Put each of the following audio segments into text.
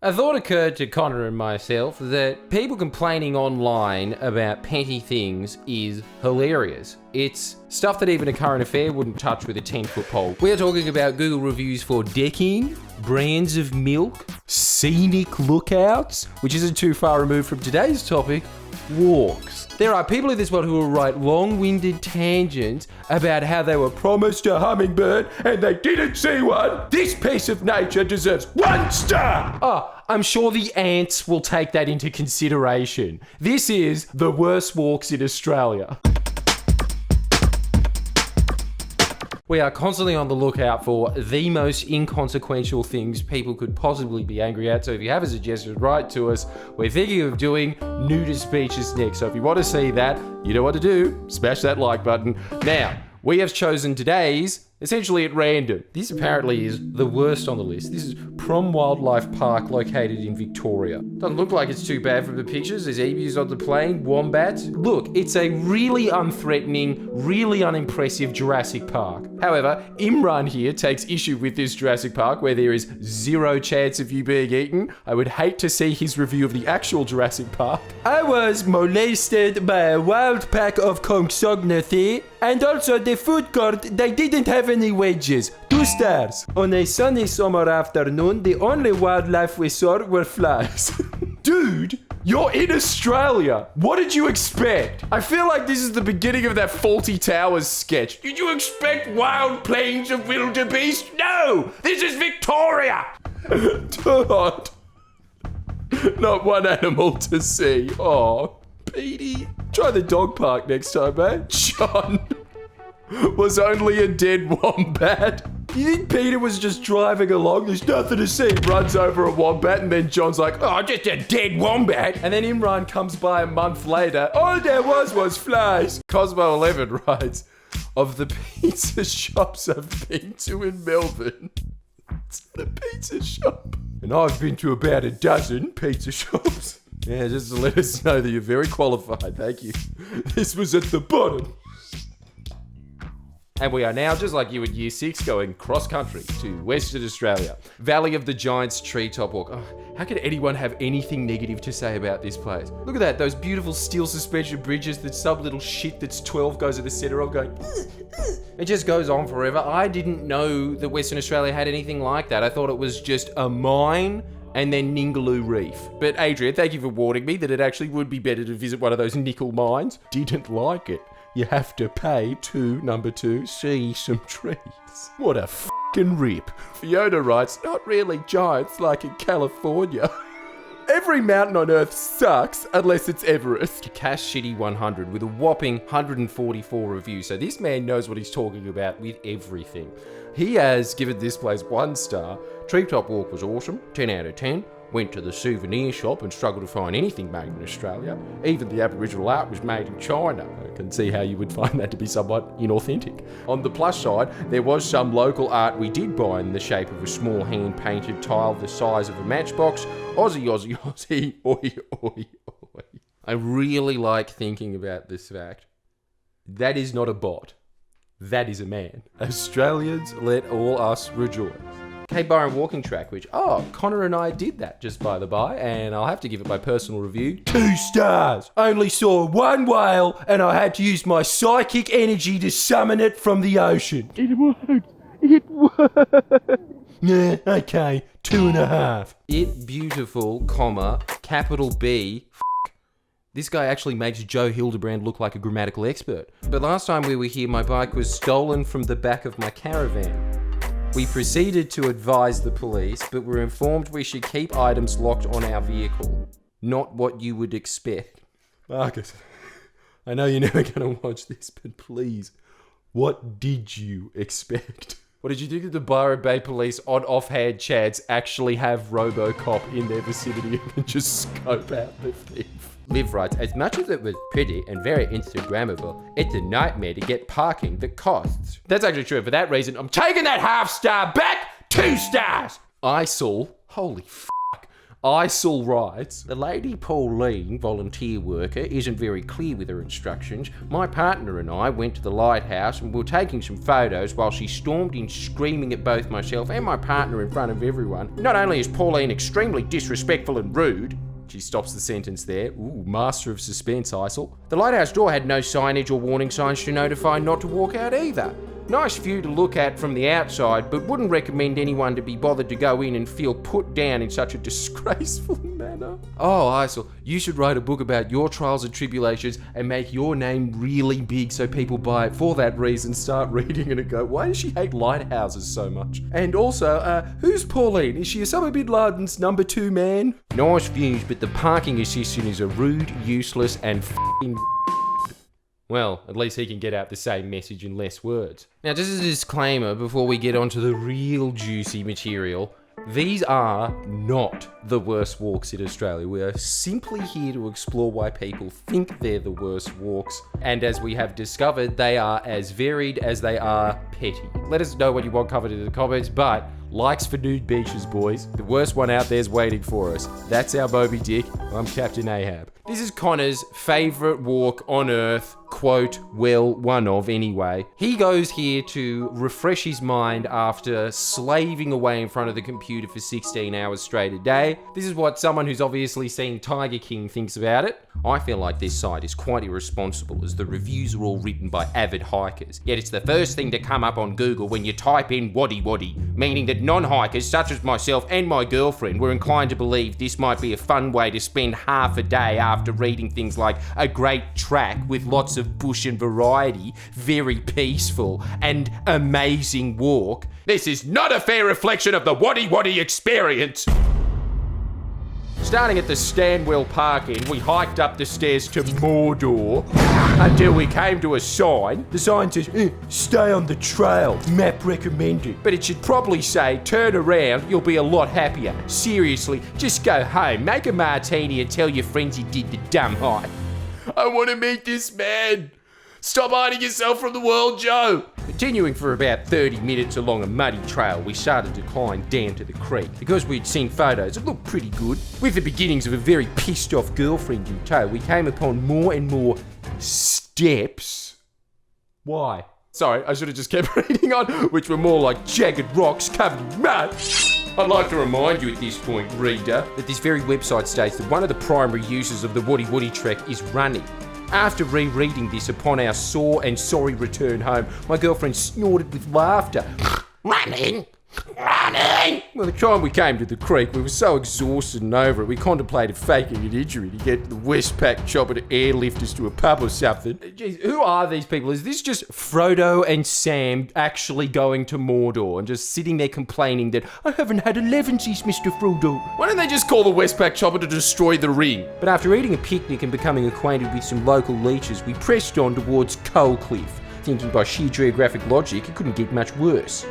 A thought occurred to Connor and myself that people complaining online about petty things is hilarious. It's stuff that even a current affair wouldn't touch with a 10-foot pole. We are talking about Google reviews for decking, brands of milk, scenic lookouts, which isn't too far removed from today's topic, walks. There are people in this world who will write long-winded tangents about how they were promised a hummingbird and they didn't see one. This piece of nature deserves 1 star. Oh, I'm sure the ants will take that into consideration. This is the worst walks in Australia. We are constantly on the lookout for the most inconsequential things people could possibly be angry at. So if you have a suggestion, write to us. We're thinking of doing nudist beaches next. So if you want to see that, you know what to do. Smash that like button. Now, we have chosen today's essentially at random. This apparently is the worst on the list. This is Prom Wildlife Park located in Victoria. Doesn't look like it's too bad from the pictures. There's emus on the plane, wombats. Look, it's a really unthreatening, really unimpressive Jurassic Park. However, Imran here takes issue with this Jurassic Park where there is zero chance of you being eaten. I would hate to see his review of the actual Jurassic Park. I was molested by a wild pack of Compsognaths, and also the food court, they didn't have any wedges. 2 stars. On a sunny summer afternoon, the only wildlife we saw were flies. Dude, you're in Australia. What did you expect? I feel like this is the beginning of that Fawlty Towers sketch. Did you expect wild plains of wildebeest? No! This is Victoria! God. Not one animal to see. Oh, Petey. Try the dog park next time, man. John was only a dead wombat. You think Peter was just driving along? There's nothing to see. Runs over a wombat, and then John's like, oh, just a dead wombat. And then Imran comes by a month later. All there was flies. Cosmo 11 writes, of the pizza shops I've been to in Melbourne, it's the pizza shop. And I've been to about a dozen pizza shops. Yeah, just to let us know that you're very qualified. Thank you. This was at the bottom. And we are now, just like you at year 6, going cross-country to Western Australia. Valley of the Giants Treetop Walk. Oh, how could anyone have anything negative to say about this place? Look at that, those beautiful steel suspension bridges that some little shit that's 12 goes at the centre of going... It just goes on forever. I didn't know that Western Australia had anything like that. I thought it was just a mine and then Ningaloo Reef. But Adrian, thank you for warning me that it actually would be better to visit one of those nickel mines. Didn't like it. You have to pay to, number 2, see some trees. What a f***ing rip. Fiona writes, not really giants like in California. Every mountain on Earth sucks unless it's Everest. Cash Shitty 100 with a whopping 144 reviews. So this man knows what he's talking about with everything. He has given this place 1 star. Treetop Walk was awesome, 10 out of 10. Went to the souvenir shop and struggled to find anything made in Australia. Even the Aboriginal art was made in China. I can see how you would find that to be somewhat inauthentic. On the plus side, there was some local art we did buy in the shape of a small hand-painted tile the size of a matchbox. Aussie, Aussie, Aussie, oi, oi, oi. I really like thinking about this fact. That is not a bot. That is a man. Australians, let all us rejoice. Cape Byron walking track, which, Connor and I did that, just by the by, and I'll have to give it my personal review. 2 stars! Only saw 1 whale, and I had to use my psychic energy to summon it from the ocean. It worked! Yeah, okay, 2.5. It beautiful, comma, capital B, This guy actually makes Joe Hildebrand look like a grammatical expert. But last time we were here, my bike was stolen from the back of my caravan. We proceeded to advise the police, but were informed we should keep items locked on our vehicle. Not what you would expect. Marcus, I know you're never going to watch this, but please, what did you expect? What did you think that the Byron Bay police, on offhand chance, actually have RoboCop in their vicinity and can just scope out the thief? Liv writes, as much as it was pretty and very Instagrammable, it's a nightmare to get parking that costs. That's actually true. For that reason, I'm taking that half star back. 2 stars. ISIL, holy fuck. ISIL writes, the Lady Pauline, volunteer worker, isn't very clear with her instructions. My partner and I went to the lighthouse and were taking some photos while she stormed in screaming at both myself and my partner in front of everyone. Not only is Pauline extremely disrespectful and rude, she stops the sentence there. Ooh, master of suspense, ISIL. The lighthouse door had no signage or warning signs to notify not to walk out either. Nice view to look at from the outside, but wouldn't recommend anyone to be bothered to go in and feel put down in such a disgraceful manner. Oh, ISIL, you should write a book about your trials and tribulations and make your name really big so people buy it for that reason, start reading it and go, why does she hate lighthouses so much? And also, who's Pauline? Is she Osama bin Laden's number 2 man? Nice views, but the parking assistant is a rude, useless, and f***ing well, at least he can get out the same message in less words. Now, just as a disclaimer before we get onto the real juicy material, these are not the worst walks in Australia. We are simply here to explore why people think they're the worst walks. And as we have discovered, they are as varied as they are petty. Let us know what you want covered in the comments, but likes for nude beaches, boys. The worst one out there's waiting for us. That's our Moby Dick. I'm Captain Ahab. This is Connor's favourite walk on Earth, quote, well, one of anyway. He goes here to refresh his mind after slaving away in front of the computer for 16 hours straight a day. This is what someone who's obviously seen Tiger King thinks about it. I feel like this site is quite irresponsible as the reviews are all written by avid hikers. Yet it's the first thing to come up on Google when you type in waddy waddy, meaning that non-hikers such as myself and my girlfriend were inclined to believe this might be a fun way to spend half a day after reading things like a great track with lots of bush and variety, very peaceful, and amazing walk. This is not a fair reflection of the waddy waddy experience. Starting at the Stanwell Park Inn, we hiked up the stairs to Mordor until we came to a sign. The sign says, stay on the trail, map recommended. But it should probably say, turn around, you'll be a lot happier. Seriously, just go home, make a martini and tell your friends you did the dumb hike. I want to meet this man. Stop hiding yourself from the world, Joe. Continuing for about 30 minutes along a muddy trail, we started to climb down to the creek. Because we'd seen photos, it looked pretty good. With the beginnings of a very pissed off girlfriend in tow, we came upon more and more steps. Why? Sorry, I should have just kept reading on, which were more like jagged rocks covered in mud. I'd like to remind you at this point, reader, that this very website states that one of the primary uses of the Waddy Waddy trek is running. After rereading this upon our sore and sorry return home, my girlfriend snorted with laughter. Running? Running! By the time we came to the creek, we were so exhausted and over it, we contemplated faking an injury to get the Westpac chopper to airlift us to a pub or something. Jeez, who are these people? Is this just Frodo and Sam actually going to Mordor and just sitting there complaining that I haven't had 11sies, Mr. Frodo? Why don't they just call the Westpac chopper to destroy the ring? But after eating a picnic and becoming acquainted with some local leeches, we pressed on towards Coal Cliff, thinking by sheer geographic logic it couldn't get much worse.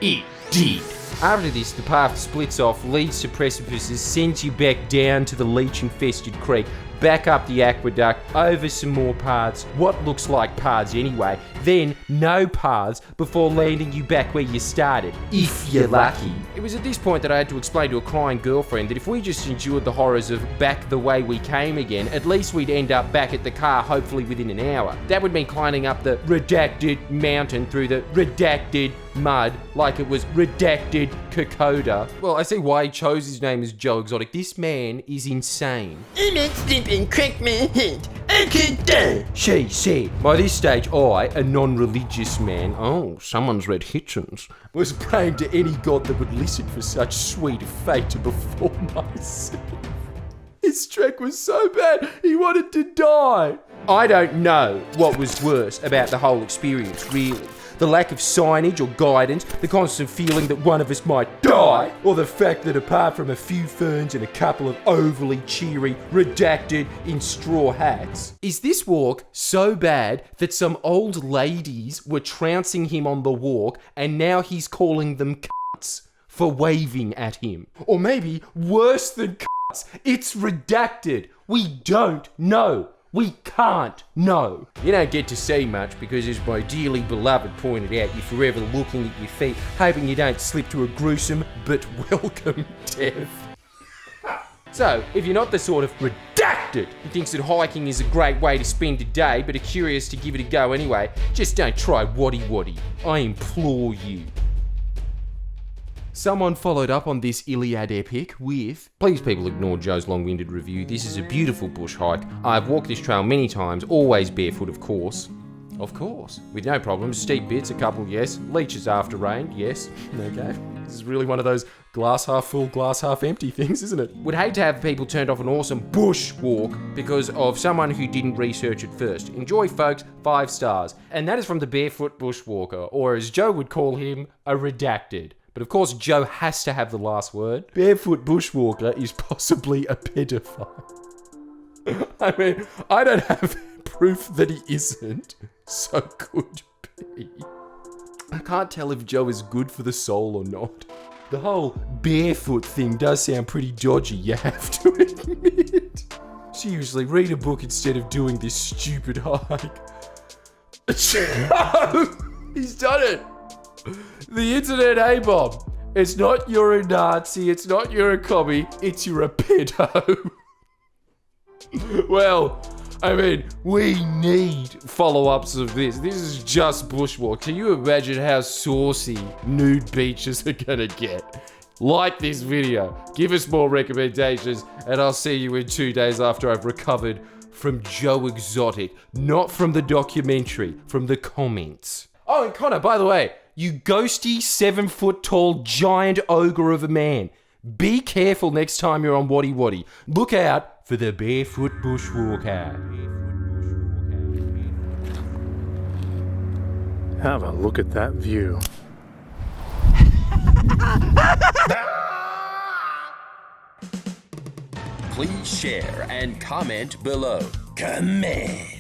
It did. After this, the path splits off, leads to precipices, sends you back down to the leech-infested creek, back up the aqueduct, over some more paths, what looks like paths anyway, then no paths before landing you back where you started, if you're lucky. It was at this point that I had to explain to a crying girlfriend that if we just endured the horrors of back the way we came again, at least we'd end up back at the car hopefully within an hour. That would mean climbing up the redacted mountain through the redacted mud like it was redacted Kokoda. Well, I see why he chose his name as Joe Exotic. This man is insane. I'm not sleeping, crack my head. I can't die. She said. By this stage, I, a non-religious man, someone's read Hitchens, was praying to any god that would listen for such sweet fate to befall myself. His trek was so bad, he wanted to die. I don't know what was worse about the whole experience, really. The lack of signage or guidance, the constant feeling that one of us might die, or the fact that apart from a few ferns and a couple of overly cheery, redacted in straw hats, is this walk so bad that some old ladies were trouncing him on the walk and now he's calling them cunts for waving at him? Or maybe worse than cunts, it's redacted. We don't know. We can't know. You don't get to see much because, as my dearly beloved pointed out, you're forever looking at your feet, hoping you don't slip to a gruesome but welcome death. So, if you're not the sort of redacted who thinks that hiking is a great way to spend a day but are curious to give it a go anyway, just don't try Waddy Waddy. I implore you. Someone followed up on this Iliad epic with, please people ignore Joe's long-winded review, this is a beautiful bush hike. I've walked this trail many times, always barefoot of course. Of course, with no problems, steep bits, a couple yes, leeches after rain, yes, okay. This is really one of those glass half full, glass half empty things, isn't it? Would hate to have people turned off an awesome bush walk because of someone who didn't research it first. Enjoy folks, 5 stars. And that is from the Barefoot Bushwalker, or as Joe would call him, a redacted. But of course, Joe has to have the last word. Barefoot Bushwalker is possibly a pedophile. I mean, I don't have proof that he isn't, so could be. I can't tell if Joe is good for the soul or not. The whole barefoot thing does sound pretty dodgy, you have to admit. Seriously, read a book instead of doing this stupid hike. He's done it! The internet A-bomb. It's not you're a Nazi, it's not you're a commie, it's you're a pedo. Well, I mean, we need follow-ups of this. This is just bushwalk. Can you imagine how saucy nude beaches are gonna get? Like this video, give us more recommendations, and I'll see you in 2 days after I've recovered from Joe Exotic. Not from the documentary, from the comments. Oh, and Connor, by the way, you ghosty 7-foot-tall giant ogre of a man. Be careful next time you're on Waddy Waddy. Look out for the Barefoot Bushwalker. Have a look at that view. Please share and comment below. Comment.